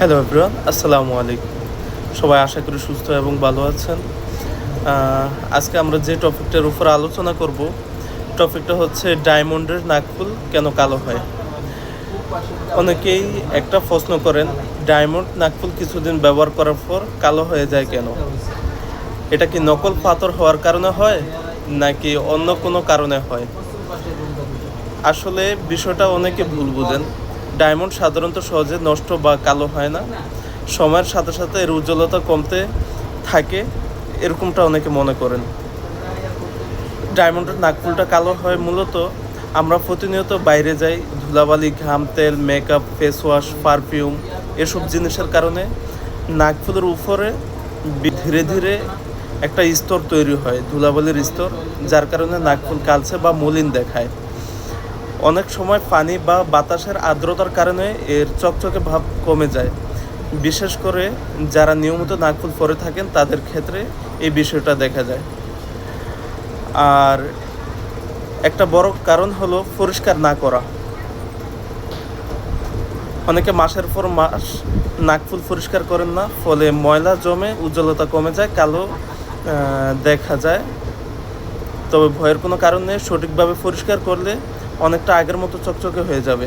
Hello everyone, আসসালামু আলাইকুম। সবাই আশা করি সুস্থ এবং ভালো আছেন। আজকে আমরা যে টপিকটার উপর আলোচনা করব, টপিকটা হচ্ছে ডায়মন্ডের নাকফুল কেন কালো হয়। অনেকেই একটা প্রশ্ন করেন, ডায়মন্ড নাকফুল কিছুদিন ব্যবহার করার পর কালো হয়ে যায় কেন? এটা কি নকল পাথর হওয়ার কারণে হয় নাকি অন্য কোনো কারণে হয়? আসলে বিষয়টা অনেকে ভুল বুঝেন। ডায়মন্ড সাধারণত সহজে নষ্ট বা কালো হয় না, সময়ের সাথে সাথে এর উজ্জ্বলতা কমতে থাকে, এরকমটা অনেকে মনে করেন। ডায়মন্ডের নাকফুলটা কালো হয় মূলত আমরা প্রতিনিয়ত বাইরে যাই, ধুলাবালি, ঘাম, তেল, মেকআপ, ফেস ওয়াশ, পারফিউম এসব জিনিসের কারণে নাকফুলের উপরে ধীরে ধীরে একটা স্তর তৈরি হয়, ধুলাবালির স্তর, যার কারণে নাকফুল কালচে বা মলিন দেখায়। অনেক সময় পানি বা বাতাসের আর্দ্রতার কারণে এর চকচকে ভাব কমে যায়। বিশেষ করে যারা নিয়মিত নাকফুল পরে থাকেন তাদের ক্ষেত্রে এই বিষয়টা দেখা যায়। আর একটা বড় কারণ হলো পরিষ্কার না করা। অনেকে মাসের পর মাস নাকফুল পরিষ্কার করেন না, ফলে ময়লা জমে উজ্জ্বলতা কমে যায়, কালো দেখা যায়। তবে ভয়ের কোনো কারণ নেই, সঠিকভাবে পরিষ্কার করলে অনেকটা আগের মতো চকচকে হয়ে যাবে।